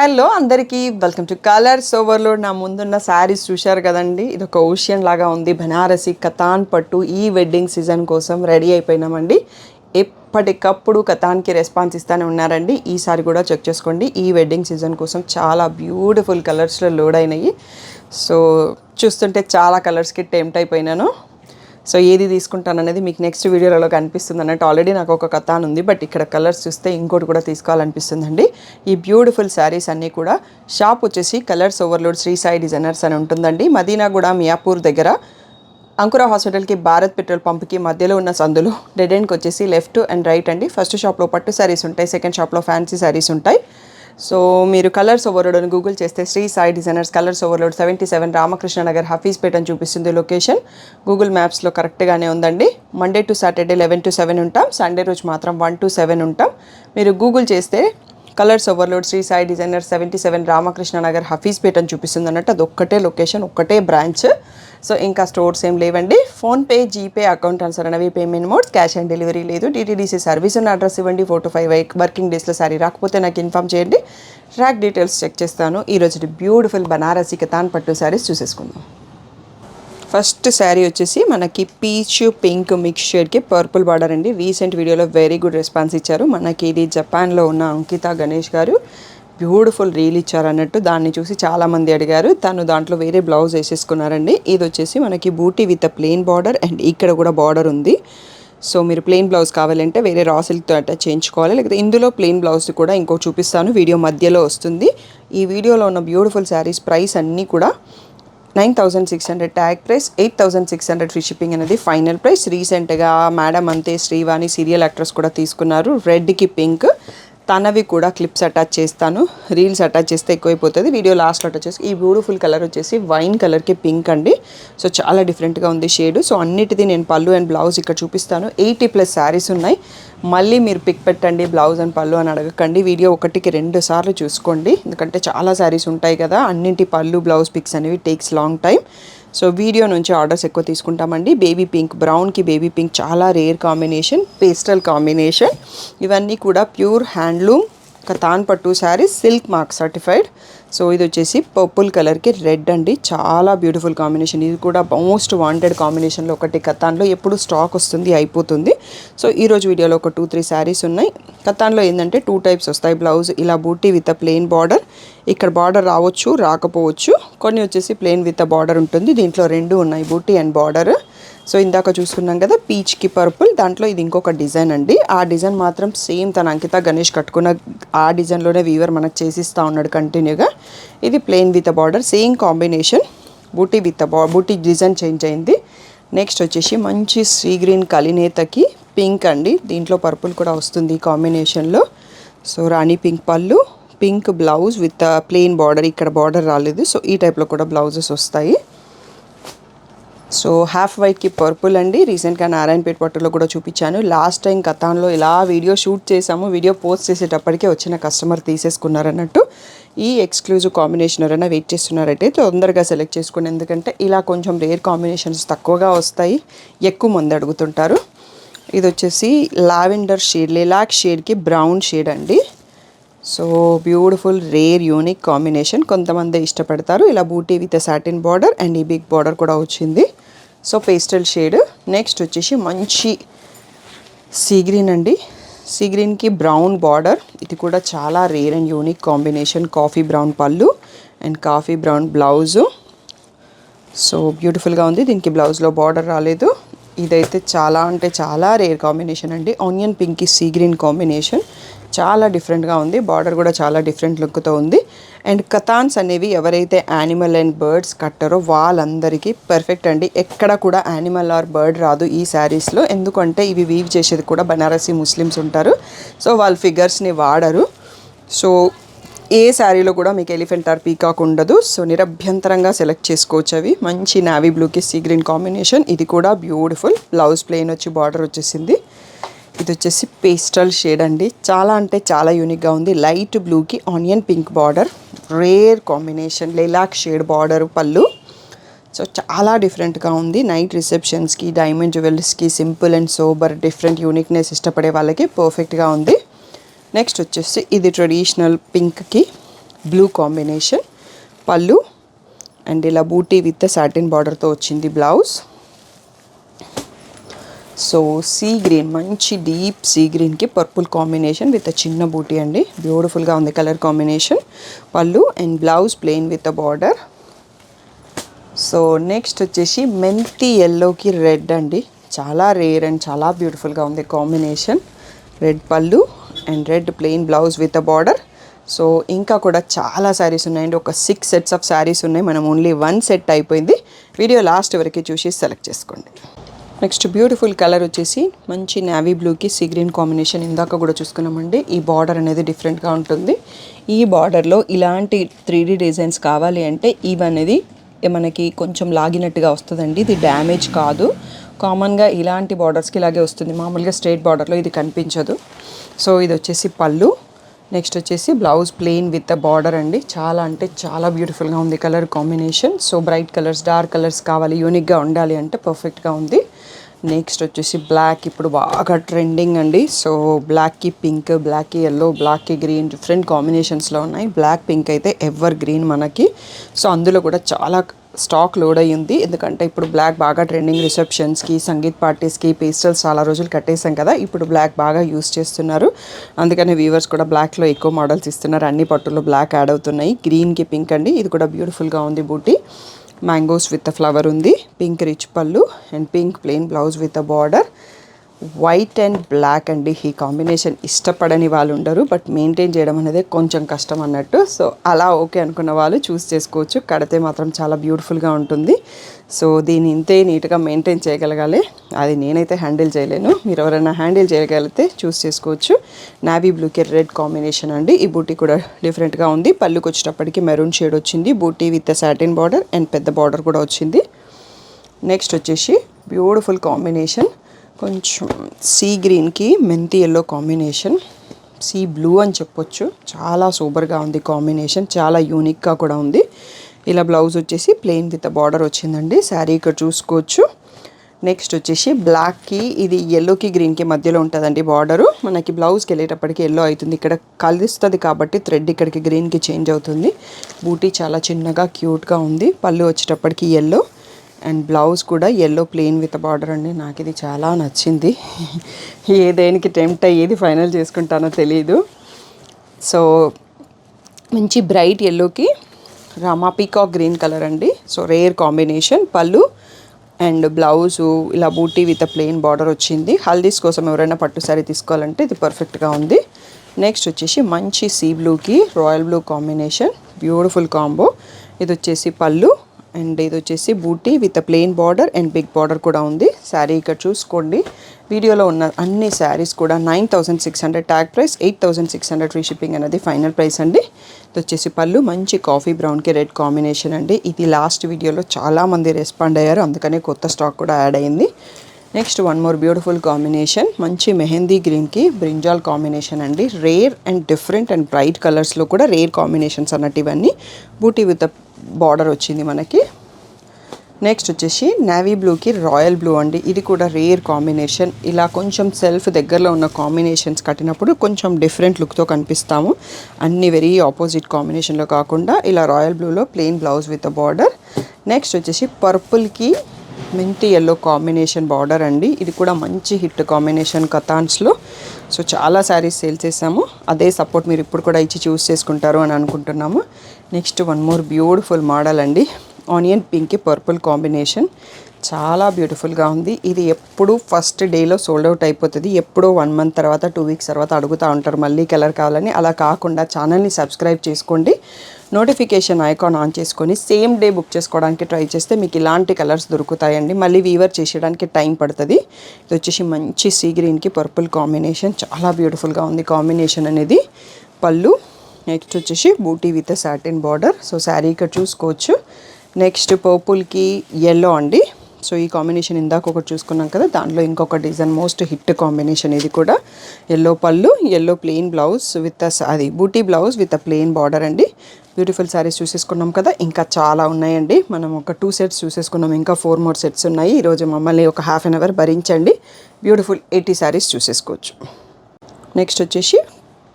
Hello అందరికీ welcome to colours overload. నా ముందున్న శారీస్ చూశారు కదండి. ఇది ఒక ఓషియన్ లాగా ఉంది. బనారసి కతాన్ పట్టు ఈ వెడ్డింగ్ సీజన్ కోసం రెడీ అయిపోయినామండి. ఎప్పటికప్పుడు కతాన్కి రెస్పాన్స్ ఇస్తూనే ఉన్నారండి. ఈసారి కూడా చెక్ చేసుకోండి. ఈ వెడ్డింగ్ సీజన్ కోసం చాలా బ్యూటిఫుల్ కలర్స్లో లోడ్ అయినాయి. సో చూస్తుంటే చాలా కలర్స్కి టెంప్ట్ అయిపోయినాను. సో ఏది తీసుకుంటాను అనేది మీకు నెక్స్ట్ వీడియోలలో కనిపిస్తుంది అన్నట్టు. ఆల్రెడీ నాకు ఒక కథాన్ ఉంది, బట్ ఇక్కడ కలర్స్ చూస్తే ఇంకోటి కూడా తీసుకోవాలనిపిస్తుందండి. ఈ బ్యూటిఫుల్ శారీస్ అన్నీ కూడా షాప్ వచ్చేసి colours overload Shri Sai designers అని ఉంటుందండి. మదీనాగూడ మియాపూర్ దగ్గర అంకుర హాస్పిటల్కి భారత్ పెట్రోల్ పంప్కి మధ్యలో ఉన్న సందులో డెడ్ ఎండ్కి వచ్చేసి లెఫ్ట్ అండ్ రైట్ అండి. ఫస్ట్ షాప్లో పట్టు శారీస్ ఉంటాయి, సెకండ్ షాప్లో ఫ్యాన్సీ శారీస్ ఉంటాయి. సో మీరు కలర్స్ ఓవర్లోడ్ అని గూగుల్ చేస్తే Shri Sai designers colours overload 77 Ramakrishna Nagar Hafeezpet అని చూపిస్తుంది లొకేషన్. గూగుల్ మ్యాప్స్లో కరెక్ట్గానే ఉందండి. మండే టు సాటర్డే 11 to 7 ఉంటాం, సండే రోజు మాత్రం 1 to 7 ఉంటాం. మీరు గూగుల్ చేస్తే colours overload Shri Sai designer 77 Ramakrishna Nagar Hafeezpet అని చూపిస్తుంది అన్నట్టు. అది ఒక్కటే లొకేషన్, ఒక్కటే బ్రాంచ్. సో ఇంకా స్టోర్స్ ఏం లేవండి. ఫోన్పే, జీపే, అకౌంట్ ట్రాన్స్ఫర్ అనేవి payment modes, cash on delivery లేదు. DTDC సర్వీస్ ఉన్న అడ్రస్ ఇవ్వండి. 4 to 5 వర్కింగ్ డేస్లో సారీ రాకపోతే నాకు ఇన్ఫామ్ చేయండి. ట్రాక్ డీటెయిల్స్ చెక్ చేస్తాను. ఈరోజు బ్యూటిఫుల్ బనారసి కతాన్ పట్టు శారీస్ చూసేసుకుందాం. ఫస్ట్ శారీ వచ్చేసి మనకి పీచ్ పింక్ మిక్స్ షేడ్కి పర్పుల్ బార్డర్ అండి. రీసెంట్ వీడియోలో వెరీ గుడ్ రెస్పాన్స్ ఇచ్చారు. మనకి ఇది జపాన్లో ఉన్న అంకిత గణేష్ గారు బ్యూటిఫుల్ రీల్ ఇచ్చారు అన్నట్టు. దాన్ని చూసి చాలామంది అడిగారు. తను దాంట్లో వేరే బ్లౌజ్ వేసేసుకున్నారండి. ఇది వచ్చేసి మనకి బూటీ విత్ ప్లెయిన్ బార్డర్ అండ్ ఇక్కడ కూడా బార్డర్ ఉంది. సో మీరు ప్లెయిన్ బ్లౌజ్ కావాలంటే వేరే రా సిల్క్తో అటాచ్ చేయించుకోవాలి. లేకపోతే ఇందులో ప్లెయిన్ బ్లౌజ్ కూడా ఇంకో చూపిస్తాను, వీడియో మధ్యలో వస్తుంది. ఈ వీడియోలో ఉన్న బ్యూటిఫుల్ శారీస్ ప్రైస్ అన్నీ కూడా 9,600 ట్యాగ్ ప్రైస్, 8,600 ఫ్రీ షిప్పింగ్ అనేది ఫైనల్ ప్రైస్. రీసెంట్గా మేడం అంతే శ్రీవాణి సీరియల్ యాక్ట్రెస్ కూడా తీసుకున్నారు. రెడ్కి పింక్, తనవి కూడా క్లిప్స్ అటాచ్ చేస్తాను. రీల్స్ అటాచ్ చేస్తే ఎక్కువైపోతుంది. వీడియో లాస్ట్లో అటాచ్ చేసి ఈ బ్యూటిఫుల్ కలర్ వచ్చేసి వైన్ కలర్కి పింక్ అండి. సో చాలా డిఫరెంట్గా ఉంది షేడ్. సో అన్నిటిది నేను పళ్ళు అండ్ బ్లౌజ్ ఇక్కడ చూపిస్తాను. 80+ శారీస్ ఉన్నాయి. మళ్ళీ మీరు పిక్ పెట్టండి బ్లౌజ్ అండ్ పళ్ళు అని అడగకండి. వీడియో 1కి 2 సార్లు చూసుకోండి, ఎందుకంటే చాలా శారీస్ ఉంటాయి కదా. అన్నింటి పళ్ళు బ్లౌజ్ పిక్స్ అనేవి takes long time. So video నుంచి ఆర్డర్స్ ఎక్కువ తీసుకుంటామండి. బేబీ పింక్, బ్రౌన్కి బేబీ పింక్ చాలా రేర్ కాంబినేషన్, పేస్టల్ కాంబినేషన్. ఇవన్నీ కూడా ప్యూర్ హ్యాండ్లూమ్ కతాన్ పట్టు saris, silk mark certified. So ఇది వచ్చేసి పర్పుల్ కలర్కి రెడ్ అండి. చాలా బ్యూటిఫుల్ కాంబినేషన్. ఇది కూడా మోస్ట్ వాంటెడ్ కాంబినేషన్లో ఒకటి. కతాన్లో ఎప్పుడు స్టాక్ వస్తుంది, అయిపోతుంది. సో ఈరోజు వీడియోలో ఒక 2-3 శారీస్ ఉన్నాయి. కతాన్లో ఏంటంటే 2 టైప్స్ వస్తాయి. బ్లౌజ్ ఇలా బూటీ విత్ ప్లెయిన్ బార్డర్, ఇక్కడ బార్డర్ రావచ్చు రాకపోవచ్చు. కొన్ని వచ్చేసి ప్లెయిన్ విత్ బార్డర్ ఉంటుంది. దీంట్లో 2 ఉన్నాయి, బూటీ అండ్ బార్డర్. సో ఇందాక చూసుకున్నాం కదా పీచ్కి పర్పుల్, దాంట్లో ఇది ఇంకొక డిజైన్ అండి. ఆ డిజైన్ మాత్రం సేమ్ తన అంకిత గణేష్ కట్టుకున్న ఆ డిజైన్లోనే వీవర్ మనకు చేసిస్తూ ఉన్నాడు కంటిన్యూగా. ఇది plain with border, same combination. బూటీ విత్ బూటీ డిజైన్ చేంజ్ అయింది. నెక్స్ట్ వచ్చేసి మంచి సీ గ్రీన్ కలినేతకి పింక్ అండి. దీంట్లో పర్పుల్ కూడా వస్తుంది ఈ కాంబినేషన్లో. సో రాణి పింక్ పళ్ళు, pink blouse with plain border, ఇక్కడ బార్డర్ రాలేదు. సో ఈ టైప్లో కూడా బ్లౌజెస్ వస్తాయి. సో హాఫ్ వైట్కి పర్పుల్ అండి. రీసెంట్గా నారాయణపేట పట్టులో కూడా చూపించాను. లాస్ట్ టైం కతాన్లో ఇలా వీడియో షూట్ చేసాము. వీడియో పోస్ట్ చేసేటప్పటికే వచ్చిన కస్టమర్ తీసేసుకున్నారన్నట్టు. ఈ ఎక్స్క్లూజివ్ కాంబినేషన్ ఎవరైనా వెయిట్ చేస్తున్నారంటే తొందరగా సెలెక్ట్ చేసుకోండి, ఎందుకంటే ఇలా కొంచెం రేర్ కాంబినేషన్స్ తక్కువగా వస్తాయి, ఎక్కువ మంది అడుగుతుంటారు. ఇది వచ్చేసి లావెండర్ షేడ్, లిలాక్ షేడ్కి బ్రౌన్ షేడ్ అండి. So beautiful rare unique combination. కొంతమంది ఇష్టపడతారు. ఇలా బూటీ విత్ సాటిన్ బార్డర్ అండ్ ఈ బిగ్ బార్డర్ కూడా వచ్చింది. So pastel shade. నెక్స్ట్ వచ్చేసి మంచి సీ గ్రీన్ అండి. సీ గ్రీన్కి బ్రౌన్ బార్డర్. ఇది కూడా చాలా rare and unique combination. Coffee brown pallu and coffee brown blouse. So బ్యూటిఫుల్గా ఉంది. దీనికి బ్లౌజ్లో బార్డర్ రాలేదు. ఇదైతే చాలా అంటే చాలా రేర్ కాంబినేషన్ అండి. ఆనియన్ పింక్కి సీ గ్రీన్ కాంబినేషన్ చాలా డిఫరెంట్గా ఉంది. బార్డర్ కూడా చాలా డిఫరెంట్ లుక్తో ఉంది. అండ్ కతాన్స్ అనేవి ఎవరైతే యానిమల్ అండ్ బర్డ్స్ కట్టారో వాళ్ళందరికీ పర్ఫెక్ట్ అండి. ఎక్కడ కూడా యానిమల్ ఆర్ బర్డ్ రాదు ఈ శారీస్లో, ఎందుకంటే ఇవి వీవ్ చేసేది కూడా బనారసి ముస్లిమ్స్ ఉంటారు. సో వాళ్ళ ఫిగర్స్ని వాడరు. సో ఏ శారీలో కూడా మీకు ఎలిఫెంట్ ఆర్ పీకాక్ ఉండదు. సో నిరభ్యంతరంగా సెలెక్ట్ చేసుకోవచ్చు. అవి మంచి నావీ బ్లూకి సీ గ్రీన్ కాంబినేషన్. ఇది కూడా బ్యూటిఫుల్. బ్లౌజ్ ప్లెయిన్ వచ్చి బార్డర్ వచ్చేసింది. ఇది వచ్చేసి పేస్టల్ షేడ్ అండి. చాలా అంటే చాలా యూనిక్గా ఉంది. లైట్ బ్లూకి onion pink border, rare combination. Lilac shade border pallu. So చాలా డిఫరెంట్గా ఉంది. నైట్ రిసెప్షన్స్కి, డైమండ్ జ్యువెలర్స్కి, simple and sober different uniqueness ఇష్టపడే వాళ్ళకి పర్ఫెక్ట్గా ఉంది. నెక్స్ట్ వచ్చేసి ఇది ట్రెడిషనల్ పింక్కి బ్లూ కాంబినేషన్ పళ్ళు, అండ్ ఇలా బూటీ విత్ సాటిన్ బార్డర్తో వచ్చింది బ్లౌజ్. సో సీ గ్రీన్, మంచి డీప్ సీ గ్రీన్కి పర్పుల్ కాంబినేషన్ విత్ చిన్న బూటీ అండి. బ్యూటిఫుల్గా ఉంది కలర్ కాంబినేషన్. పళ్ళు and blouse plain with border. So next వచ్చేసి మెంతి ఎల్లోకి రెడ్ అండి. చాలా రేర్ అండ్ చాలా బ్యూటిఫుల్గా ఉంది కాంబినేషన్. రెడ్ పళ్ళు and red plain blouse with border. So ఇంకా కూడా చాలా శారీస్ ఉన్నాయండి. ఒక 6 సెట్స్ ఆఫ్ శారీస్ ఉన్నాయి. మనం ఓన్లీ 1 సెట్ అయిపోయింది. వీడియో లాస్ట్ వరకు చూసి సెలెక్ట్ చేసుకోండి. నెక్స్ట్ బ్యూటిఫుల్ కలర్ వచ్చేసి మంచి నేవీ బ్లూకి సీ గ్రీన్ కాంబినేషన్. ఇందాక కూడా చూసుకున్నామండి. ఈ బార్డర్ అనేది డిఫరెంట్గా ఉంటుంది. ఈ బార్డర్లో ఇలాంటి 3D డిజైన్స్ కావాలి అంటే ఇవి అనేది మనకి కొంచెం లాగినట్టుగా వస్తుందండి. ఇది డ్యామేజ్ కాదు. కామన్గా ఇలాంటి బార్డర్స్కి ఇలాగే వస్తుంది. మామూలుగా స్ట్రైట్ బార్డర్లో ఇది కనిపించదు. సో ఇది వచ్చేసి పళ్ళు. నెక్స్ట్ వచ్చేసి బ్లౌజ్ ప్లెయిన్ విత్ బార్డర్ అండి. చాలా అంటే చాలా బ్యూటిఫుల్గా ఉంది colour combination. So bright colours, dark colours కావాలి, యూనిక్గా ఉండాలి అంటే పర్ఫెక్ట్గా ఉంది. నెక్స్ట్ వచ్చేసి బ్లాక్, ఇప్పుడు బాగా ట్రెండింగ్ అండి. సో బ్లాక్కి పింక్, బ్లాక్కి ఎల్లో, బ్లాక్కి గ్రీన్ డిఫరెంట్ కాంబినేషన్స్లో ఉన్నాయి. బ్లాక్ పింక్ అయితే ఎవర్ గ్రీన్ మనకి. సో అందులో కూడా చాలా స్టాక్ లోడ్ అయ్యింది. ఎందుకంటే ఇప్పుడు బ్లాక్ బాగా ట్రెండింగ్. రిసెప్షన్స్కి, సంగీత్ పార్టీస్కి, పేస్టల్స్ చాలా రోజులు కట్టేసాం కదా, ఇప్పుడు బ్లాక్ బాగా యూస్ చేస్తున్నారు. అందుకని వ్యూవర్స్ కూడా బ్లాక్లో ఎక్కువ మోడల్స్ ఇస్తున్నారు. అన్ని పట్టులో బ్లాక్ యాడ్ అవుతున్నాయి. గ్రీన్కి పింక్ అండి. ఇది కూడా బ్యూటిఫుల్గా ఉంది బూటీ. మ్యాంగోస్ విత్ ఫ్లవర్ ఉంది. పింక్ రిచ్ పళ్ళు and pink plain blouse with border. White and black అండి. ఈ కాంబినేషన్ ఇష్టపడని వాళ్ళు ఉండరు, బట్ మెయింటైన్ చేయడం అనేది కొంచెం కష్టం అన్నట్టు. సో అలా ఓకే అనుకున్న వాళ్ళు చూస్ చేసుకోవచ్చు. కడితే మాత్రం చాలా బ్యూటిఫుల్గా ఉంటుంది. సో దీన్ని ఇంతే నీట్గా మెయింటైన్ చేయగలగాలి. అది నేనైతే హ్యాండిల్ చేయలేను. మీరు ఎవరైనా హ్యాండిల్ చేయగలిగితే చూస్ చేసుకోవచ్చు. నావీ బ్లూకి రెడ్ కాంబినేషన్ అండి. ఈ బూటీ కూడా డిఫరెంట్గా ఉంది. పళ్ళుకి వచ్చేటప్పటికి మెరూన్ షేడ్ వచ్చింది. బూటీ విత్ సాటిన్ బార్డర్ అండ్ పెద్ద బార్డర్ కూడా వచ్చింది. నెక్స్ట్ వచ్చేసి బ్యూటిఫుల్ కాంబినేషన్, కొంచెం సీ గ్రీన్కి మెంతి ఎల్లో కాంబినేషన్, సీ బ్లూ అని చెప్పొచ్చు. చాలా సూపర్గా ఉంది కాంబినేషన్, చాలా యూనిక్గా కూడా ఉంది. ఇలా బ్లౌజ్ వచ్చేసి ప్లెయిన్ విత్ బార్డర్ వచ్చిందండి. శారీ ఇక్కడ చూసుకోవచ్చు. నెక్స్ట్ వచ్చేసి బ్లాక్కి, ఇది ఎల్లోకి గ్రీన్కి మధ్యలో ఉంటుందండి బార్డరు. మనకి బ్లౌజ్కి వెళ్ళేటప్పటికి ఎల్లో అవుతుంది. ఇక్కడ కలుస్తుంది కాబట్టి థ్రెడ్ ఇక్కడికి గ్రీన్కి చేంజ్ అవుతుంది. బూటీ చాలా చిన్నగా క్యూట్గా ఉంది. పళ్ళు వచ్చేటప్పటికి ఎల్లో అండ్ బ్లౌజ్ కూడా ఎల్లో ప్లెయిన్ విత్ బార్డర్ అండి. నాకు ఇది చాలా నచ్చింది. ఏదేనికి టెంప్ట్ అయ్యేది ఫైనల్ చేసుకుంటానో తెలియదు. సో మంచి బ్రైట్ ఎల్లోకి రామా పీకాక్ గ్రీన్ కలర్ అండి. So rare combination. పళ్ళు అండ్ బ్లౌజు ఇలా బూటీ విత్ ప్లెయిన్ బార్డర్ వచ్చింది. హల్దీస్ కోసం ఎవరైనా పట్టు సారీ తీసుకోవాలంటే ఇది పర్ఫెక్ట్గా ఉంది. నెక్స్ట్ వచ్చేసి మంచి సీ బ్లూకి royal blue combination, beautiful combo. ఇది వచ్చేసి పళ్ళు అండ్ ఇది వచ్చేసి బూటీ with plain border and big border కూడా ఉంది. శారీ ఇక్కడ చూసుకోండి. వీడియోలో ఉన్న అన్ని శారీస్ కూడా 9,600 ట్యాగ్ ప్రైస్, 8,600 ఫ్రీ షిప్పింగ్ అనేది ఫైనల్ ప్రైస్ అండి. ఇది వచ్చేసి పళ్ళు మంచి కాఫీ బ్రౌన్కి రెడ్ కాంబినేషన్ అండి. ఇది లాస్ట్ వీడియోలో చాలామంది రెస్పాండ్ అయ్యారు, అందుకనే కొత్త స్టాక్ కూడా యాడ్ అయింది. Next one more beautiful combination, మంచి మెహందీ గ్రీన్కి బ్రింజాల్ కాంబినేషన్ అండి. Rare and different and bright కలర్స్లో కూడా రేర్ కాంబినేషన్స్ అన్నట్టు ఇవన్నీ. బూటీ విత్ బార్డర్ వచ్చింది మనకి. నెక్స్ట్ వచ్చేసి నేవీ బ్లూకి రాయల్ బ్లూ అండి. ఇది కూడా రేర్ కాంబినేషన్. ఇలా కొంచెం సెల్ఫ్ దగ్గరలో ఉన్న కాంబినేషన్స్ కట్టినప్పుడు కొంచెం డిఫరెంట్ లుక్తో కనిపిస్తాము. అన్ని వెరీ ఆపోజిట్ కాంబినేషన్లో కాకుండా ఇలా రాయల్ బ్లూలో plain blouse with border. Next వచ్చేసి పర్పుల్కి మెంతి ఎల్లో కాంబినేషన్ బార్డర్ అండి. ఇది కూడా మంచి హిట్ కాంబినేషన్ కథాన్స్లో. సో చాలా శారీస్ సేల్ చేసాము. అదే సపోర్ట్ మీరు ఇప్పుడు కూడా ఇచ్చి చూస్ చేసుకుంటారు అని అనుకుంటున్నాము. Next one more beautiful model అండి. ఆనియన్ పింక్కి పర్పుల్ కాంబినేషన్, చాలా బ్యూటిఫుల్గా ఉంది. ఇది ఎప్పుడు ఫస్ట్ డేలో సోల్డ్ అవుట్ అయిపోతుంది. ఎప్పుడో 1 మంత్ తర్వాత 2 వీక్స్ తర్వాత అడుగుతూ ఉంటారు మళ్ళీ కలర్ కావాలని. అలా కాకుండా ఛానల్ని సబ్స్క్రైబ్ చేసుకోండి. నోటిఫికేషన్ ఐకాన్ ఆన్ చేసుకొని సేమ్ డే బుక్ చేసుకోవడానికి ట్రై చేస్తే మీకు ఇలాంటి కలర్స్ దొరుకుతాయండి. మళ్ళీ వీవర్ చేసేయడానికి టైం పడుతుంది. ఇది వచ్చేసి మంచి సీ గ్రీన్కి పర్పుల్ కాంబినేషన్, చాలా బ్యూటిఫుల్గా ఉంది కాంబినేషన్ అనేది. పళ్ళు. నెక్స్ట్ వచ్చేసి బూటీ with satin border. So sari ఇక్కడ చూసుకోవచ్చు. నెక్స్ట్ పర్పుల్కి ఎల్లో అండి. సో ఈ కాంబినేషన్ ఇందాక ఒకటి చూసుకున్నాం కదా, దాంట్లో ఇంకొక డిజైన్ మోస్ట్ హిట్ కాంబినేషన్ ఇది కూడా. ఎల్లో పళ్ళు, ఎల్లో ప్లెయిన్ బ్లౌజ్ విత్ అది బూటీ బ్లౌజ్ విత్ ప్లెయిన్ బార్డర్ అండి. బ్యూటిఫుల్ శారీస్ చూసేసుకున్నాం కదా, ఇంకా చాలా ఉన్నాయండి. మనం ఒక 2 సెట్స్ చూసేసుకున్నాం, ఇంకా 4 మోర్ సెట్స్ ఉన్నాయి. ఈరోజు మమ్మల్ని ఒక హాఫ్ అన్ అవర్ భరించండి. బ్యూటిఫుల్ 80 శారీస్ చూసేసుకోవచ్చు. నెక్స్ట్ వచ్చేసి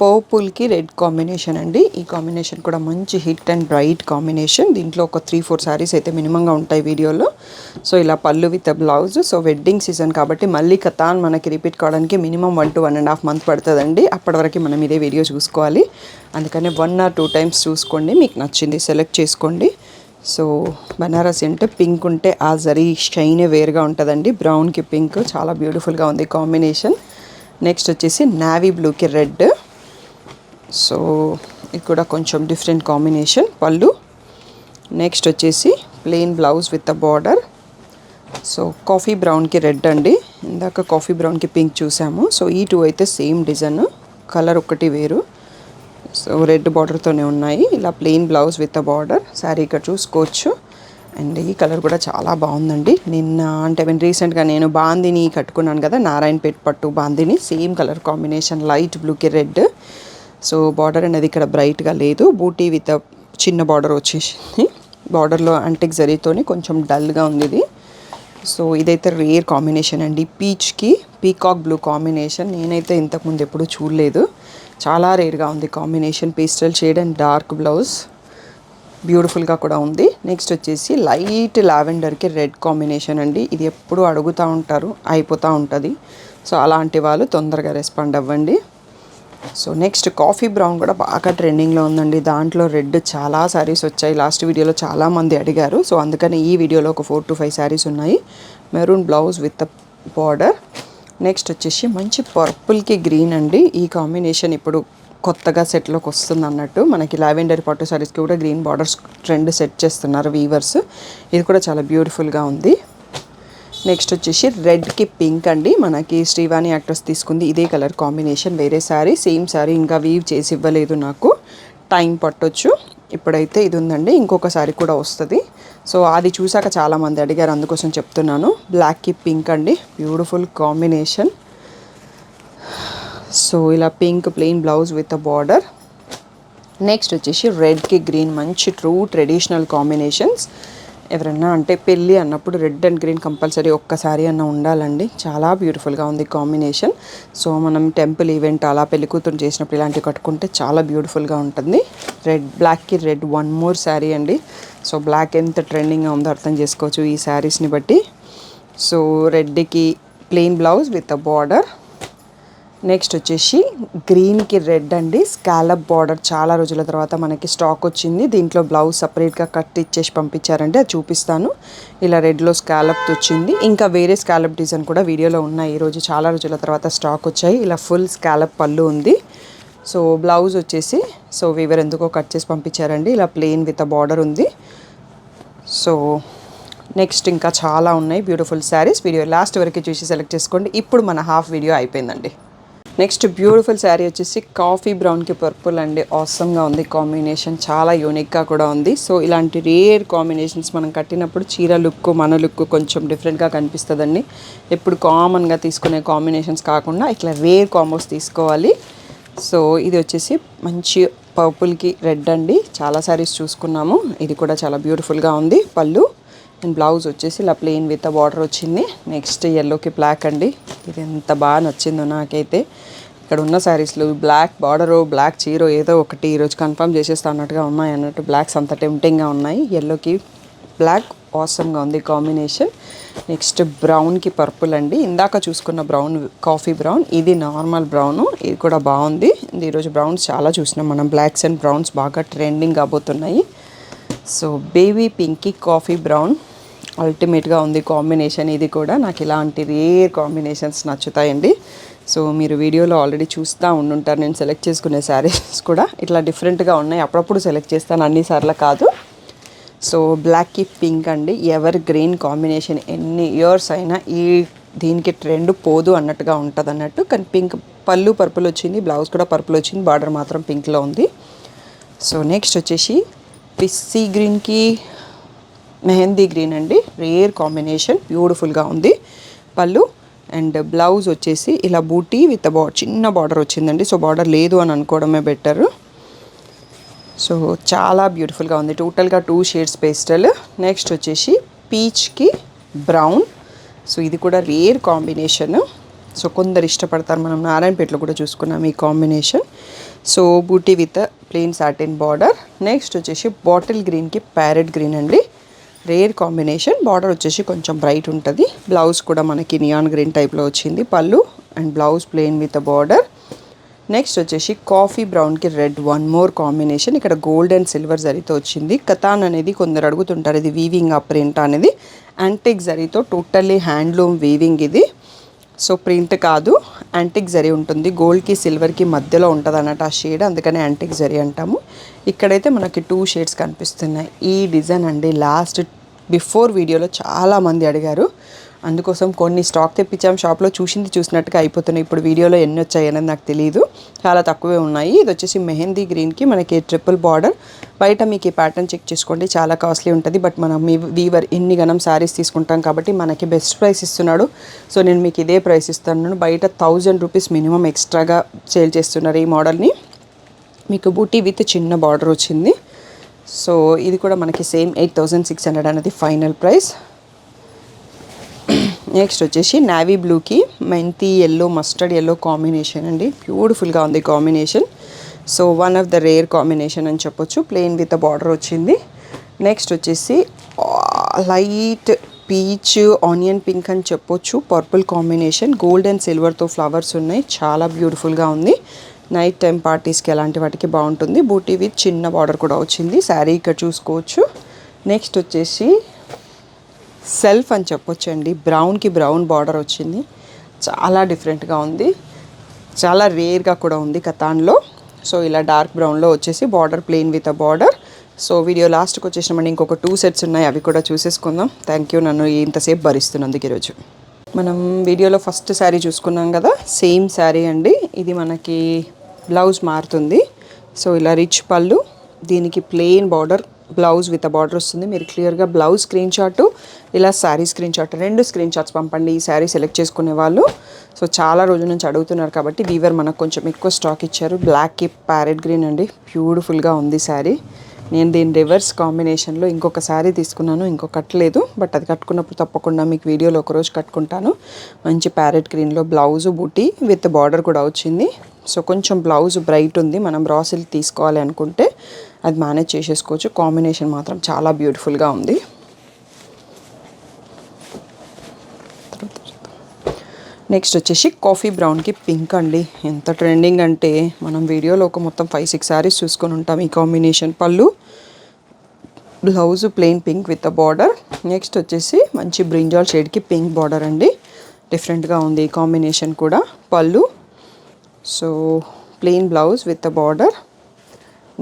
పర్పుల్కి రెడ్ కాంబినేషన్ అండి. ఈ కాంబినేషన్ కూడా మంచి హిట్ అండ్ బ్రైట్ కాంబినేషన్. దీంట్లో ఒక 3-4 శారీస్ అయితే మినిమంగా ఉంటాయి వీడియోలో. సో ఇలా పళ్ళు with blouse. So wedding season కాబట్టి మళ్ళీ కథాన్ మనకి రిపీట్ కావడానికి మినిమం 1 to 1.5 months పడుతుందండి. అప్పటి వరకు మనం ఇదే వీడియో చూసుకోవాలి. అందుకని 1 or 2 times చూసుకోండి, మీకు నచ్చింది సెలెక్ట్ చేసుకోండి. సో బనారసి అంటే పింక్ ఉంటే ఆ జరీ షైనే వేరుగా ఉంటుందండి. బ్రౌన్కి పింక్ చాలా బ్యూటిఫుల్గా ఉంది కాంబినేషన్. నెక్స్ట్ వచ్చేసి నావీ బ్లూకి రెడ్. సో ఇది కూడా కొంచెం డిఫరెంట్ కాంబినేషన్. పళ్ళు. నెక్స్ట్ వచ్చేసి plain blouse with a border. So coffee బ్రౌన్కి రెడ్ అండి, ఇందాక కాఫీ బ్రౌన్కి పింక్ చూసాము. సో ఈ 2 అయితే సేమ్ డిజైన్, కలర్ ఒకటి వేరు. సో రెడ్ బార్డర్తోనే ఉన్నాయి. ఇలా plain blouse with a border. Sari ఇక్కడ చూసుకోవచ్చు. అండ్ ఈ కలర్ కూడా చాలా బాగుందండి. రీసెంట్గా నేను బాందిని కట్టుకున్నాను కదా, నారాయణపేట్ పట్టు bandhani, same colour combination, light బ్లూకి రెడ్. సో బార్డర్ అనేది ఇక్కడ బ్రైట్గా లేదు, బూటీ విత్ చిన్న బార్డర్ వచ్చేసింది. బార్డర్లో అంటిక్ జరీతోని కొంచెం డల్గా ఉంది ఇది. సో ఇదైతే రేర్ కాంబినేషన్ అండి. పీచ్కి పీకాక్ బ్లూ కాంబినేషన్. నేనైతే ఇంతకుముందు ఎప్పుడూ చూడలేదు, చాలా రేర్గా ఉంది combination. Pastel shade and dark blouse, బ్యూటిఫుల్గా కూడా ఉంది. నెక్స్ట్ వచ్చేసి లైట్ లావెండర్కి రెడ్ కాంబినేషన్ అండి. ఇది ఎప్పుడు అడుగుతూ ఉంటారు, అయిపోతూ ఉంటుంది. సో అలాంటి వాళ్ళు తొందరగా రెస్పాండ్ అవ్వండి. సో నెక్స్ట్ కాఫీ బ్రౌన్ కూడా బాగా ట్రెండింగ్లో ఉందండి. దాంట్లో రెడ్ చాలా శారీస్ వచ్చాయి, లాస్ట్ వీడియోలో చాలామంది అడిగారు. సో అందుకని ఈ వీడియోలో ఒక 4 to 5 శారీస్ ఉన్నాయి. Maroon blouse with border. Next వచ్చేసి మంచి పర్పుల్కి గ్రీన్ అండి. ఈ కాంబినేషన్ ఇప్పుడు కొత్తగా సెట్లోకి వస్తుంది అన్నట్టు. మనకి లావెండర్ పట్టు శారీస్కి కూడా గ్రీన్ బార్డర్స్ ట్రెండ్ సెట్ చేస్తున్నారు వీవర్స్. ఇది కూడా చాలా బ్యూటిఫుల్గా ఉంది. నెక్స్ట్ వచ్చేసి రెడ్కి పింక్ అండి. మనకి శ్రీవాణి యాక్ట్రెస్ తీసుకుంది ఇదే కలర్ కాంబినేషన్. వేరే శారీ, సేమ్ శారీ ఇంకా వీవ్ చేసి ఇవ్వలేదు నాకు, టైం పట్టొచ్చు. ఇప్పుడైతే ఇది ఉందండి, ఇంకొక శారీ కూడా వస్తుంది. సో అది చూసాక చాలామంది అడిగారు, అందుకోసం చెప్తున్నాను. బ్లాక్కి పింక్ అండి, బ్యూటిఫుల్ కాంబినేషన్. సో ఇలా pink plain blouse with a border. Next వచ్చేసి రెడ్కి గ్రీన్, మంచి ట్రూ ట్రెడిషనల్ కాంబినేషన్స్. ఎవరన్నా అంటే పెళ్ళి అన్నప్పుడు రెడ్ అండ్ గ్రీన్ కంపల్సరీ ఒక్కసారి అన్న ఉండాలండి. చాలా బ్యూటిఫుల్గా ఉంది కాంబినేషన్. సో మనం టెంపుల్ ఈవెంట్ అలా పెళ్లి కూతురు చేసినప్పుడు ఇలాంటివి కట్టుకుంటే చాలా బ్యూటిఫుల్గా ఉంటుంది. బ్లాక్కి రెడ్ 1 more శారీ అండి. సో బ్లాక్ ఎంత ట్రెండింగ్గా ఉందో అర్థం చేసుకోవచ్చు ఈ శారీస్ని బట్టి. సో రెడ్కి plain blouse with a border. Next వచ్చేసి గ్రీన్కి రెడ్ అండి, స్కాలప్ బార్డర్. చాలా రోజుల తర్వాత మనకి స్టాక్ వచ్చింది. దీంట్లో బ్లౌజ్ సపరేట్గా కట్ ఇచ్చేసి పంపించారండి, అది చూపిస్తాను. ఇలా రెడ్లో స్కాలప్ వచ్చింది. ఇంకా వేరే స్కాలప్ డిజైన్ కూడా వీడియోలో ఉన్నాయి. ఈరోజు చాలా రోజుల తర్వాత స్టాక్ వచ్చాయి. ఇలా ఫుల్ స్కాలప్ పళ్ళు ఉంది. సో బ్లౌజ్ వచ్చేసి వీవర్ ఎందుకో కట్ చేసి పంపించారండి. ఇలా ప్లెయిన్ విత్ అ బార్డర్ ఉంది. సో నెక్స్ట్ ఇంకా చాలా ఉన్నాయి బ్యూటిఫుల్ శారీస్. వీడియో లాస్ట్ వరకు చూసి సెలెక్ట్ చేసుకోండి. ఇప్పుడు మన హాఫ్ వీడియో అయిపోయిందండి. నెక్స్ట్ బ్యూటిఫుల్ శారీ వచ్చేసి కాఫీ బ్రౌన్కి పర్పుల్ అండి. ఆసమ్గా ఉంది కాంబినేషన్, చాలా యూనిక్గా కూడా ఉంది. సో ఇలాంటి రేర్ కాంబినేషన్స్ మనం కట్టినప్పుడు చీర లుక్, మన లుక్ కొంచెం డిఫరెంట్గా కనిపిస్తుందండి. ఎప్పుడు కామన్గా తీసుకునే కాంబినేషన్స్ కాకుండా ఇట్లా రేర్ కాంబోస్ తీసుకోవాలి. సో ఇది వచ్చేసి మంచి పర్పుల్కి రెడ్ అండి. చాలా శారీస్ చూసుకున్నాము, ఇది కూడా చాలా బ్యూటిఫుల్గా ఉంది. పళ్ళు అండ్ బ్లౌజ్ వచ్చేసి ఇలా ప్లెయిన్ విత్ బార్డర్ వచ్చింది. నెక్స్ట్ ఎల్లోకి బ్లాక్ అండి. ఇది ఎంత బాగా నచ్చిందో నాకైతే. ఇక్కడ ఉన్న శారీస్లో బ్లాక్ బార్డరు, బ్లాక్ చీరో ఏదో ఒకటి ఈరోజు కన్ఫర్మ్ చేసేస్తా అన్నట్టుగా ఉన్నాయి అన్నట్టు. బ్లాక్స్ అంత టెంప్టింగ్గా ఉన్నాయి. ఎల్లోకి బ్లాక్ ఆసమ్గా ఉంది కాంబినేషన్. నెక్స్ట్ బ్రౌన్కి పర్పుల్ అండి. ఇందాక చూసుకున్న బ్రౌన్ కాఫీ బ్రౌన్, ఇది నార్మల్ బ్రౌను, ఇది కూడా బాగుంది. ఈరోజు బ్రౌన్స్ చాలా చూసినాం మనం. బ్లాక్స్ అండ్ బ్రౌన్స్ బాగా ట్రెండింగ్ కాబోతున్నాయి. సో బేబీ పింక్కి కాఫీ బ్రౌన్ అల్టిమేట్గా ఉంది కాంబినేషన్. ఇది కూడా నాకు ఇలాంటి రేర్ కాంబినేషన్స్ నచ్చుతాయండి. సో మీరు వీడియోలో ఆల్రెడీ చూస్తూ ఉండుంటారు. నేను సెలెక్ట్ చేసుకునే శారీస్ కూడా ఇట్లా డిఫరెంట్గా ఉన్నాయి. అప్పుడప్పుడు సెలెక్ట్ చేస్తాను, అన్నిసార్లు కాదు. సో బ్లాక్కి పింక్ అండి, ఎవర్ గ్రీన్ కాంబినేషన్. ఎన్ని ఇయర్స్ అయినా దీనికి ట్రెండ్ పోదు అన్నట్టుగా ఉంటుంది అన్నట్టు. కానీ పింక్ పళ్ళు పర్పుల్ వచ్చింది, బ్లౌజ్ కూడా పర్పుల్ వచ్చింది, బార్డర్ మాత్రం పింక్లో ఉంది. సో నెక్స్ట్ వచ్చేసి పిస్సీ గ్రీన్కి మెహందీ గ్రీన్ అండి, రేర్ కాంబినేషన్, బ్యూటిఫుల్గా ఉంది. పళ్ళు అండ్ బ్లౌజ్ వచ్చేసి ఇలా బూటీ విత్ చిన్న బార్డర్ వచ్చిందండి. సో బార్డర్ లేదు అని అనుకోవడమే బెటర్. సో చాలా బ్యూటిఫుల్గా ఉంది. టోటల్గా 2 షేడ్స్ పేస్టల్. నెక్స్ట్ వచ్చేసి పీచ్కి బ్రౌన్. సో ఇది కూడా రేర్ కాంబినేషన్. సో కొందరు ఇష్టపడతారు, మనం నారాయణపేటలో కూడా చూసుకున్నాం ఈ కాంబినేషన్. సో బూటీ with plain satin border. Next వచ్చేసి బాటిల్ గ్రీన్కి ప్యారెట్ గ్రీన్ అండి, రేర్ కాంబినేషన్. బార్డర్ వచ్చేసి కొంచెం బ్రైట్ ఉంటుంది. బ్లౌజ్ కూడా మనకి నియాన్ గ్రీన్ టైప్లో వచ్చింది. Pallu and blouse plain with border. Next వచ్చేసి కాఫీ బ్రౌన్కి రెడ్, వన్ మోర్ కాంబినేషన్. ఇక్కడ గోల్డ్ అండ్ సిల్వర్ జరీతో వచ్చింది. కతాన్ అనేది కొందరు అడుగుతుంటారు, ఇది వీవింగ్ ఆ ప్రింట్ అనేది. యాంటిక్ జరీతో టోటల్లీ హ్యాండ్లూమ్ వీవింగ్ ఇది. సో ప్రింట్ కాదు, యాంటిక్ జరీ ఉంటుంది. గోల్డ్కి సిల్వర్కి మధ్యలో ఉంటుంది అన్నట్టు ఆ షేడ్, అందుకని యాంటిక్ జరీ అంటాము. ఇక్కడైతే మనకి 2 షేడ్స్ కనిపిస్తున్నాయి. ఈ డిజైన్ అండి లాస్ట్ బిఫోర్ వీడియోలో చాలామంది అడిగారు, అందుకోసం కొన్ని స్టాక్ తెప్పించాం. షాప్లో చూసినట్టుగా అయిపోతున్నాయి. ఇప్పుడు వీడియోలో ఎన్ని వచ్చాయి అనేది నాకు తెలియదు, చాలా తక్కువే ఉన్నాయి. ఇది వచ్చేసి మెహందీ గ్రీన్కి మనకి ట్రిపుల్ బార్డర్. బయట మీకు ఈ ప్యాటర్న్ చెక్ చేసుకోండి, చాలా కాస్ట్లీ ఉంటుంది. బట్ మనం మీ వీవర్ ఇన్ని గనం శారీస్ తీసుకుంటాం కాబట్టి మనకి బెస్ట్ ప్రైస్ ఇస్తున్నాడు. సో నేను మీకు ఇదే ప్రైస్ ఇస్తున్నాను. బయట 1000 రూపీస్ మినిమం ఎక్స్ట్రాగా సేల్ చేస్తున్నారు ఈ మోడల్ని. మీకు బూటీ విత్ చిన్న బార్డర్ వచ్చింది. సో ఇది కూడా మనకి సేమ్ 8600 అనేది ఫైనల్ ప్రైస్. నెక్స్ట్ వచ్చేసి నావీ బ్లూకి మెంతి ఎల్లో, మస్టర్డ్ ఎల్లో కాంబినేషన్ అండి. బ్యూటిఫుల్గా ఉంది combination. So one of the rare combination అని చెప్పొచ్చు. ప్లెయిన్ విత్ బార్డర్ వచ్చింది. నెక్స్ట్ వచ్చేసి లైట్ పీచ్ ఆనియన్ పింక్ అని చెప్పొచ్చు. పర్పుల్ కాంబినేషన్, గోల్డ్ అండ్ సిల్వర్తో ఫ్లవర్స్ ఉన్నాయి. చాలా బ్యూటిఫుల్గా ఉంది. నైట్ టైం పార్టీస్కి అలాంటి వాటికి బాగుంటుంది. బూటీ విత్ చిన్న బార్డర్ కూడా వచ్చింది. శారీ ఇక్కడ చూసుకోవచ్చు. నెక్స్ట్ వచ్చేసి సెల్ఫ్ అని చెప్పొచ్చు అండి. బ్రౌన్కి బ్రౌన్ బార్డర్ వచ్చింది. చాలా డిఫరెంట్గా ఉంది, చాలా రేర్గా కూడా ఉంది కతాన్లో. సో ఇలా డార్క్ బ్రౌన్లో వచ్చేసి border plain with a border. So video లాస్ట్కి వచ్చేసినామండి. ఇంకొక 2 సెట్స్ ఉన్నాయి, అవి కూడా చూసేసుకుందాం. థ్యాంక్ యూ నన్ను ఇంతసేపు భరిస్తున్నందుకు ఈరోజు. మనం వీడియోలో ఫస్ట్ శారీ చూసుకున్నాం కదా, సేమ్ శారీ అండి. ఇది మనకి బ్లౌజ్ మారుతుంది. సో ఇలా రిచ్ పళ్ళు, దీనికి plain border, blouse with border వస్తుంది. మీరు క్లియర్గా బ్లౌజ్ స్క్రీన్ షాట్, ఇలా sari screen shot, 2 screen shots పంపండి ఈ శారీ సెలెక్ట్ చేసుకునే వాళ్ళు. సో చాలా రోజుల నుంచి అడుగుతున్నారు కాబట్టి వీవర్ మనకు కొంచెం ఎక్కువ స్టాక్ ఇచ్చారు. బ్లాక్కి ప్యారెట్ గ్రీన్ అండి, బ్యూటిఫుల్గా ఉంది శారీ. నేను దీని రివర్స్ కాంబినేషన్లో ఇంకొక శారీ తీసుకున్నాను, ఇంకో కట్టలేదు. బట్ అది కట్టుకున్నప్పుడు తప్పకుండా మీకు వీడియోలో ఒకరోజు కట్టుకుంటాను. మంచి ప్యారెట్ గ్రీన్లో బ్లౌజు బూటీ విత్ బార్డర్ కూడా వచ్చింది. సో కొంచెం బ్లౌజ్ బ్రైట్ ఉంది, మనం రా సిల్క్ తీసుకోవాలి అనుకుంటే అది మేనేజ్ చేసేసుకోవచ్చు. కాంబినేషన్ మాత్రం చాలా బ్యూటిఫుల్గా ఉంది. నెక్స్ట్ వచ్చేసి కాఫీ బ్రౌన్కి పింక్ అండి. ఎంత ట్రెండింగ్ అంటే మనం వీడియోలో ఒక మొత్తం 5-6 శారీస్ చూసుకొని ఉంటాం ఈ కాంబినేషన్. పళ్ళు, blouse plain pink with border. Next వచ్చేసి మంచి బ్రింజాల్ షేడ్కి పింక్ బార్డర్ అండి, డిఫరెంట్గా ఉంది ఈ కాంబినేషన్ కూడా. పళ్ళు, so plain blouse with border.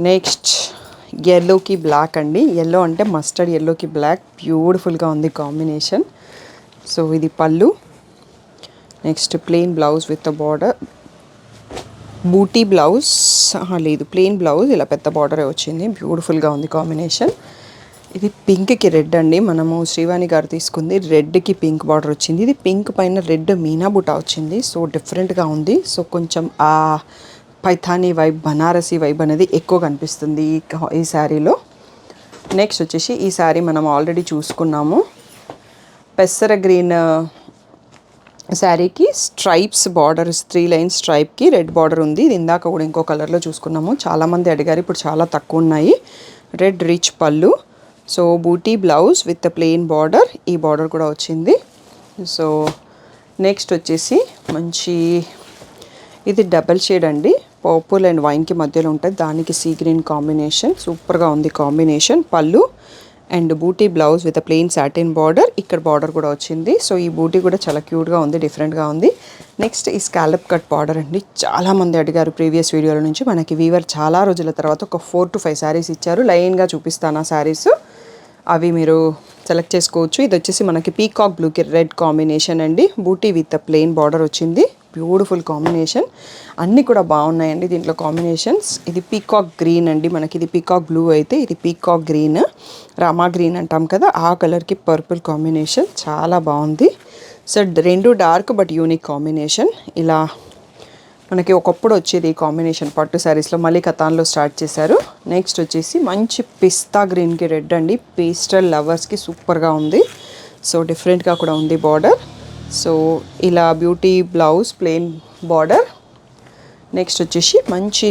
Next ఎల్లోకి బ్లాక్ అండి. ఎల్లో అంటే మస్టర్డ్ ఎల్లోకి బ్లాక్, బ్యూటిఫుల్గా ఉంది కాంబినేషన్. సో ఇది పళ్ళు. Next plain blouse with border, బూటీ బ్లౌజ్ లేదు, ప్లెయిన్ బ్లౌజ్ ఇలా పెద్ద బార్డరే వచ్చింది. బ్యూటిఫుల్గా ఉంది కాంబినేషన్. ఇది పింక్కి రెడ్ అండి. మనము శ్రీవాణి గారు తీసుకుంది రెడ్కి పింక్ బార్డర్ వచ్చింది. ఇది పింక్ పైన రెడ్ మీనా బుటా వచ్చింది. సో డిఫరెంట్గా ఉంది. సో కొంచెం ఆ పైథానీ వైబ్, బనారసీ వైబ్ అనేది ఎక్కువ కనిపిస్తుంది ఈ శారీలో. నెక్స్ట్ వచ్చేసి ఈ శారీ మనం ఆల్రెడీ చూసుకున్నాము. పెసర గ్రీన్ శారీకి స్ట్రైప్స్ బార్డర్, 3 లైన్స్ స్ట్రైప్కి రెడ్ బార్డర్ ఉంది. ఇది ఇందాక కూడా ఇంకో కలర్లో చూసుకున్నాము, చాలామంది అడిగారు, ఇప్పుడు చాలా తక్కువ ఉన్నాయి. రెడ్ రిచ్ పళ్ళు, సో బూటీ బ్లౌజ్ విత్ ప్లెయిన్ బార్డర్, ఈ బార్డర్ కూడా వచ్చింది. సో నెక్స్ట్ వచ్చేసి మంచి ఇది డబల్ షేడ్ అండి, పర్పుల్ అండ్ వైన్కి మధ్యలో ఉంటుంది, దానికి సీ గ్రీన్ కాంబినేషన్. సూపర్గా ఉంది కాంబినేషన్. పళ్ళు అండ్ బూటీ blouse with plain satin border, ఇక్కడ బార్డర్ కూడా వచ్చింది. సో ఈ బూటీ కూడా చాలా క్యూట్గా ఉంది, డిఫరెంట్గా ఉంది. నెక్స్ట్ ఈ స్కాలప్ కట్ బార్డర్ అండి, చాలామంది అడిగారు ప్రీవియస్ వీడియోల నుంచి. మనకి వీవర్ చాలా రోజుల తర్వాత ఒక 4 to 5 శారీస్ ఇచ్చారు. లైన్గా చూపిస్తాను ఆ శారీస్, అవి మీరు సెలెక్ట్ చేసుకోవచ్చు. ఇది వచ్చేసి మనకి పీకాక్ బ్లూకి రెడ్ కాంబినేషన్ అండి, బూటీ విత్ ప్లెయిన్ బార్డర్ వచ్చింది. బ్యూటిఫుల్ కాంబినేషన్, అన్నీ కూడా బాగున్నాయండి దీంట్లో కాంబినేషన్స్. ఇది పీకాక్ గ్రీన్ అండి, మనకి ఇది పీకాక్ బ్లూ అయితే ఇది పీకాక్ గ్రీన్, రామా గ్రీన్ అంటాం కదా, ఆ కలర్కి పర్పుల్ కాంబినేషన్ చాలా బాగుంది. So 2 dark but unique combination. ఇలా మనకి ఒకప్పుడు వచ్చేది ఈ కాంబినేషన్ పట్టు శారీస్లో, మళ్ళీ కతాన్లో స్టార్ట్ చేశారు. నెక్స్ట్ వచ్చేసి మంచి పిస్తా గ్రీన్కి రెడ్ అండి, పేస్టల్ లవర్స్కి సూపర్గా ఉంది. సో డిఫరెంట్గా కూడా ఉంది బార్డర్. సో ఇలా beauty blouse plain border. Next వచ్చేసి మంచి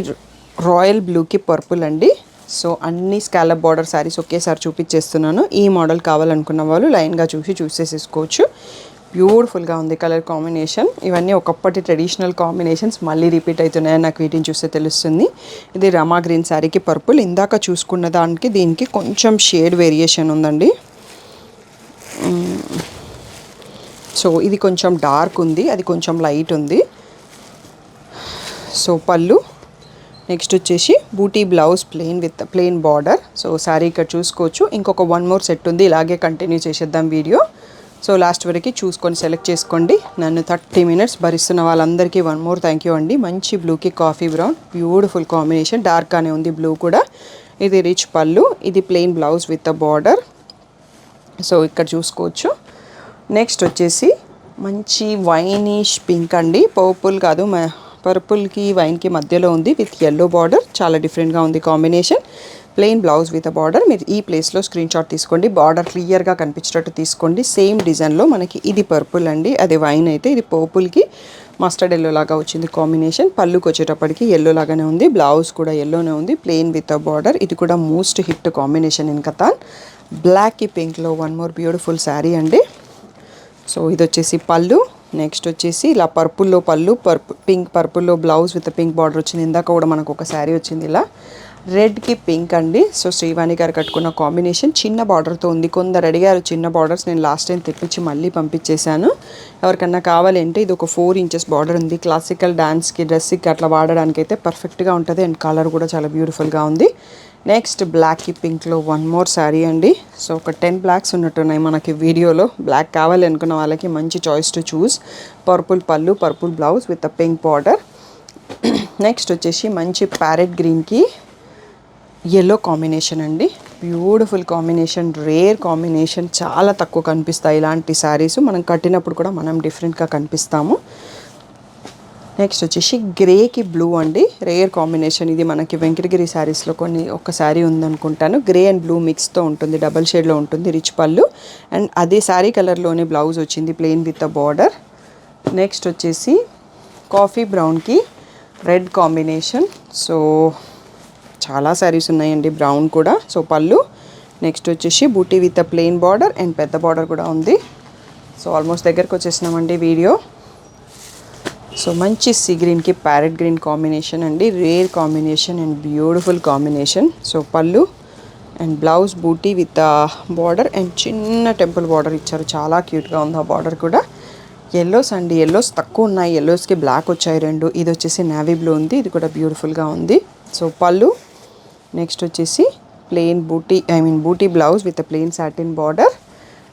రాయల్ బ్లూకి పర్పుల్ అండి. సో అన్ని స్కాలప్ బార్డర్ శారీస్ ఒకేసారి చూపించేస్తున్నాను. ఈ మోడల్ కావాలనుకున్న వాళ్ళు లైన్గా చూసేసుకోవచ్చు. బ్యూటిఫుల్గా ఉంది కలర్ కాంబినేషన్. ఇవన్నీ ఒకప్పటి ట్రెడిషనల్ కాంబినేషన్స్ మళ్ళీ రిపీట్ అవుతున్నాయని నాకు వీటిని చూస్తే తెలుస్తుంది. ఇది రమా గ్రీన్ శారీకి పర్పుల్. ఇందాక చూసుకున్న దానికి దీనికి కొంచెం షేడ్ వేరియేషన్ ఉందండి. సో ఇది కొంచెం డార్క్ ఉంది, అది కొంచెం లైట్ ఉంది. సో పళ్ళు. నెక్స్ట్ వచ్చేసి బూటీ blouse plain with plain border. So sari ఇక్కడ చూసుకోవచ్చు. ఇంకొక 1 more సెట్ ఉంది, ఇలాగే కంటిన్యూ చేసేద్దాం వీడియో. సో లాస్ట్ వరకు చూసుకొని సెలెక్ట్ చేసుకోండి. నన్ను 30 minutes భరిస్తున్న వాళ్ళందరికీ 1 more థ్యాంక్ యూ అండి. మంచి బ్లూకి కాఫీ బ్రౌన్, బ్యూటిఫుల్ కాంబినేషన్. డార్క్గానే ఉంది బ్లూ కూడా. ఇది రిచ్ పళ్ళు, ఇది plain blouse with a border. So ఇక్కడ చూసుకోవచ్చు. నెక్స్ట్ వచ్చేసి మంచి వైనిష్ పింక్ అండి, పర్పుల్ కాదు, పర్పుల్కి వైన్కి మధ్యలో ఉంది విత్ ఎల్లో బార్డర్. చాలా డిఫరెంట్గా ఉంది combination. Plain blouse with a border. మీరు ఈ ప్లేస్లో స్క్రీన్ షాట్ తీసుకోండి, బార్డర్ క్లియర్గా కనిపించేటట్టు తీసుకోండి. సేమ్ డిజైన్లో మనకి ఇది పర్పుల్ అండి, అదే వైన్ అయితే ఇది పర్పుల్కి మస్టర్డ్ ఎల్లో లాగా వచ్చింది కాంబినేషన్. పళ్ళుకి వచ్చేటప్పటికి ఎల్లో లాగానే ఉంది, బ్లౌజ్ కూడా ఎల్లోనే ఉంది, ప్లెయిన్ విత్ అ బార్డర్. ఇది కూడా most hit combination in katan. బ్లాక్కి పింక్లో 1 more బ్యూటిఫుల్ శారీ అండి. సో ఇది వచ్చేసి పళ్ళు. నెక్స్ట్ వచ్చేసి ఇలా పర్పుల్లో పళ్ళు, పింక్ పర్పుల్లో బ్లౌజ్ విత్ పింక్ బార్డర్ వచ్చింది. ఇందాక కూడా మనకు ఒక శారీ వచ్చింది ఇలా రెడ్కి పింక్ అండి. సో శ్రీవాణి గారు కట్టుకున్న కాంబినేషన్ చిన్న బార్డర్తో ఉంది. కొందరు అడిగారు చిన్న బార్డర్స్, నేను లాస్ట్ టైం తెప్పించి మళ్ళీ పంపించేశాను. ఎవరికన్నా కావాలంటే ఇది ఒక 4 inches బార్డర్ ఉంది. క్లాసికల్ డాన్స్కి డ్రెస్కి అట్లా వాడడానికి అయితే పర్ఫెక్ట్గా ఉంటుంది. అండ్ కలర్ కూడా చాలా బ్యూటిఫుల్గా ఉంది. నెక్స్ట్ బ్లాక్కి పింక్లో 1 more శారీ అండి. సో ఒక 10 బ్లాక్స్ ఉన్నట్టున్నాయి మనకి వీడియోలో. బ్లాక్ కావాలి అనుకున్న వాళ్ళకి మంచి చాయిస్ టు చూస్. పర్పుల్ పళ్ళు, purple blouse with a pink border. Next వచ్చేసి మంచి ప్యారెట్ గ్రీన్కి ఎల్లో కాంబినేషన్ అండి. Beautiful combination, rare combination. చాలా తక్కువ కనిపిస్తాయి ఇలాంటి శారీస్. మనం కట్టినప్పుడు కూడా మనం డిఫరెంట్గా కనిపిస్తాము. నెక్స్ట్ వచ్చేసి గ్రేకి బ్లూ అండి, రేర్ కాంబినేషన్. ఇది మనకి వెంకటగిరి శారీస్లో ఒక శారీ ఉందనుకుంటాను. గ్రే అండ్ బ్లూ మిక్స్తో ఉంటుంది, డబల్ షేడ్లో ఉంటుంది. రిచ్ పళ్ళు అండ్ అదే శారీ కలర్లోనే బ్లౌజ్ వచ్చింది plain with a border. Next వచ్చేసి కాఫీ బ్రౌన్కి రెడ్ కాంబినేషన్. సో చాలా శారీస్ ఉన్నాయండి బ్రౌన్ కూడా. సో పళ్ళు. నెక్స్ట్ వచ్చేసి బూటీ with a plain border and పెద్ద బార్డర్ కూడా ఉంది. సో ఆల్మోస్ట్ దగ్గరకు వచ్చేసినామండి వీడియో. సో మంచి సీ గ్రీన్కి ప్యారెట్ గ్రీన్ కాంబినేషన్ అండి, rare combination and beautiful combination. So pallu and blouse బూటీ విత్ బార్డర్ అండ్ చిన్న టెంపుల్ బార్డర్ ఇచ్చారు. చాలా క్యూట్గా ఉంది ఆ బార్డర్ కూడా. ఎల్లోస్ అండి, ఎల్లోస్ తక్కువ ఉన్నాయి, ఎల్లోస్కి బ్లాక్ వచ్చాయి 2. ఇది వచ్చేసి నావీ బ్లూ ఉంది, ఇది కూడా బ్యూటిఫుల్గా ఉంది. సో పళ్ళు. నెక్స్ట్ వచ్చేసి ప్లెయిన్ బూటీ blouse with plain satin border.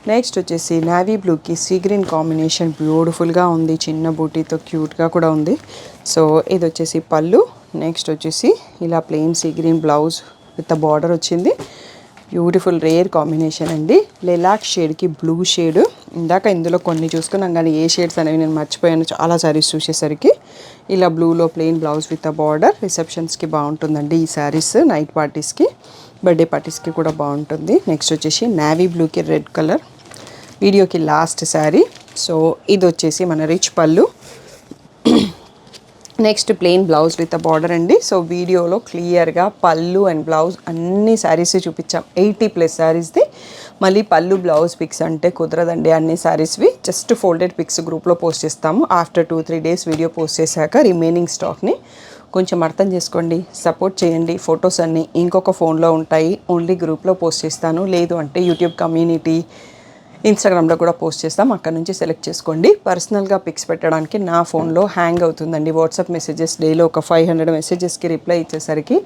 Next వచ్చేసి నావీ బ్లూకి సీ గ్రీన్ కాంబినేషన్, బ్యూటిఫుల్గా ఉంది, చిన్న బూటీతో క్యూట్గా కూడా ఉంది. సో ఇది వచ్చేసి పళ్ళు. నెక్స్ట్ వచ్చేసి ఇలా plain sea green blouse with border వచ్చింది. బ్యూటిఫుల్ రేర్ కాంబినేషన్ అండి. లిలాక్ షేడ్కి బ్లూ షేడ్. ఇందాక ఇందులో కొన్ని చూసుకున్నాం కానీ ఏ షేడ్స్ అనేవి నేను మర్చిపోయాను చాలా శారీస్ చూసేసరికి. ఇలా బ్లూలో plain blouse with a border. రిసెప్షన్స్కి బాగుంటుందండి ఈ శారీస్, నైట్ పార్టీస్కి, బర్త్డే పార్టీస్కి కూడా బాగుంటుంది. నెక్స్ట్ వచ్చేసి నావీ బ్లూకి రెడ్ కలర్, వీడియోకి లాస్ట్ శారీ. సో ఇది వచ్చేసి మన రిచ్ పళ్ళు. Next plain blouse with a border అండి. సో వీడియోలో క్లియర్గా పళ్ళు అండ్ బ్లౌజ్ అన్ని శారీస్ చూపించాం, 80+ శారీస్ది. మళ్ళీ పళ్ళు బ్లౌజ్ పిక్స్ అంటే కుదరదండి అన్ని శారీస్వి. జస్ట్ ఫోల్డెడ్ పిక్స్ గ్రూప్లో పోస్ట్ చేస్తాము. ఆఫ్టర్ 2-3 days వీడియో పోస్ట్ చేశాక రిమైనింగ్ స్టాక్ని కొంచెం అర్థం చేసుకోండి, సపోర్ట్ చేయండి. ఫొటోస్ అన్నీ ఇంకొక ఫోన్లో ఉంటాయి, ఓన్లీ గ్రూప్లో పోస్ట్ చేస్తాను. లేదు అంటే యూట్యూబ్ కమ్యూనిటీ, ఇన్స్టాగ్రామ్లో కూడా పోస్ట్ చేస్తాం, అక్కడ నుంచి సెలెక్ట్ చేసుకోండి. పర్సనల్గా పిక్స్ పెట్టడానికి నా ఫోన్లో హ్యాంగ్ అవుతుందండి వాట్సాప్ మెసేజెస్. డైలీ ఒక 500 మెసేజెస్కి రిప్లై ఇచ్చేసరికి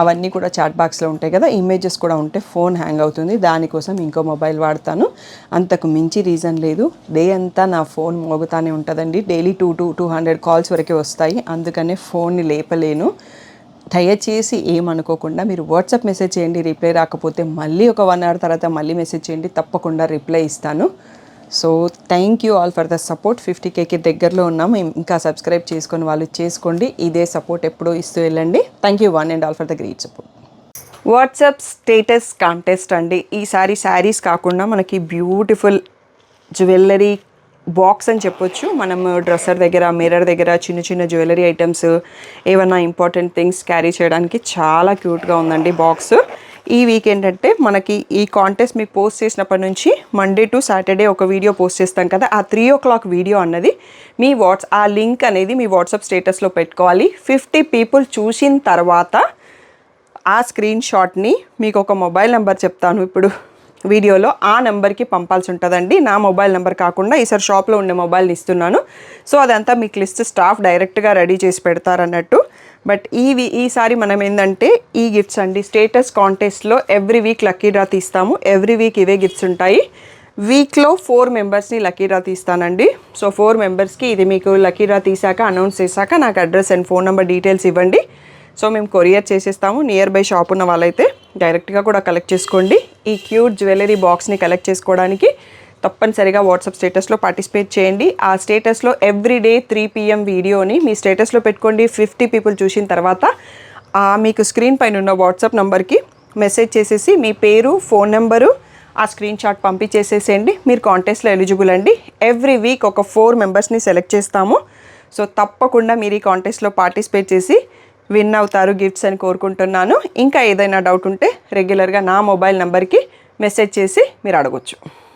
అవన్నీ కూడా చాట్ బాక్స్లో ఉంటాయి కదా, ఇమేజెస్ కూడా ఉంటే ఫోన్ హ్యాంగ్ అవుతుంది. దానికోసం ఇంకో మొబైల్ వాడతాను, అంతకు మించి రీజన్ లేదు. డే అంతా నా ఫోన్ మోగుతానే ఉంటుందండి. డైలీ 200 కాల్స్ వరకే వస్తాయి, అందుకనే ఫోన్ని లేపలేను. దయచేసి ఏమనుకోకుండా మీరు వాట్సాప్ మెసేజ్ చేయండి. రిప్లై రాకపోతే మళ్ళీ ఒక 1 hour తర్వాత మళ్ళీ మెసేజ్ చేయండి, తప్పకుండా రిప్లై ఇస్తాను. So thank you all for the support. 50Kకి దగ్గరలో ఉన్నాము. ఇంకా సబ్స్క్రైబ్ చేసుకొని వాళ్ళు చేసుకోండి. ఇదే సపోర్ట్ ఎప్పుడూ ఇస్తూ వెళ్ళండి. Thank you one and all for the great support. WhatsApp status contest అండి. ఈసారి శారీస్ కాకుండా మనకి బ్యూటిఫుల్ జ్యువెలరీ బాక్స్ అని చెప్పొచ్చు. మనం డ్రెస్సర్ దగ్గర, మిర్రర్ దగ్గర చిన్న చిన్న జ్యువెలరీ ఐటమ్స్, ఏమన్నా ఇంపార్టెంట్ థింగ్స్ క్యారీ చేయడానికి చాలా క్యూట్గా ఉందండి బాక్స్. ఈ వీక్ ఏంటంటే మనకి ఈ కాంటెస్ట్ మీకు పోస్ట్ చేసినప్పటి నుంచి మండే టు సాటర్డే ఒక వీడియో పోస్ట్ చేస్తాం కదా, ఆ 3 o'clock వీడియో అన్నది మీ ఆ లింక్ అనేది మీ వాట్సాప్ స్టేటస్లో పెట్టుకోవాలి. 50 people చూసిన తర్వాత ఆ స్క్రీన్ షాట్ని మీకు ఒక మొబైల్ నెంబర్ చెప్తాను ఇప్పుడు వీడియోలో, ఆ నెంబర్కి పంపాల్సి ఉంటుందండి. నా మొబైల్ నెంబర్ కాకుండా ఈసారి షాప్లో ఉండే మొబైల్ని ఇస్తున్నాను. సో అదంతా మీకు లిస్ట్ స్టాఫ్ డైరెక్ట్గా రెడీ చేసి పెడతారన్నట్టు. బట్ ఈసారి మనం ఏంటంటే ఈ గిఫ్ట్స్ అండి, స్టేటస్ కాంటెస్ట్లో ఎవ్రీ వీక్ లక్కీ డ్రా తీస్తాము. ఎవ్రీ వీక్ ఇవే గిఫ్ట్స్ ఉంటాయి. వీక్లో 4 మెంబర్స్ని లక్కీ డ్రా తీస్తానండి. సో 4 మెంబర్స్కి ఇది మీకు లక్కీ డ్రా తీసాక అనౌన్స్ చేశాక నాకు address and phone number details ఇవ్వండి. సో మేము కొరియర్ చేసేస్తాము. నియర్ బై షాప్ ఉన్న వాళ్ళైతే డైరెక్ట్గా కూడా కలెక్ట్ చేసుకోండి. ఈ క్యూట్ జ్యువెలరీ బాక్స్ని కలెక్ట్ చేసుకోవడానికి తప్పనిసరిగా వాట్సాప్ స్టేటస్లో పార్టిసిపేట్ చేయండి. ఆ స్టేటస్లో ఎవ్రీడే 3 PM వీడియోని మీ స్టేటస్లో పెట్టుకోండి. 50 people చూసిన తర్వాత మీకు స్క్రీన్ పైన ఉన్న వాట్సాప్ నెంబర్కి మెసేజ్ చేసేసి మీ పేరు, ఫోన్ నెంబరు, ఆ స్క్రీన్ షాట్ పంపించేసేసేయండి. మీరు కాంటెస్ట్లో ఎలిజిబుల్ అండి. ఎవ్రీ వీక్ ఒక 4 మెంబర్స్ని సెలెక్ట్ చేస్తాము. సో తప్పకుండా మీరు ఈ కాంటెస్ట్లో పార్టిసిపేట్ చేసి విన్ అవుతారు గిఫ్ట్స్ అని కోరుకుంటున్నాను. ఇంకా ఏదైనా డౌట్ ఉంటే రెగ్యులర్గా నా మొబైల్ నెంబర్కి మెసేజ్ చేసి మీరు అడగొచ్చు.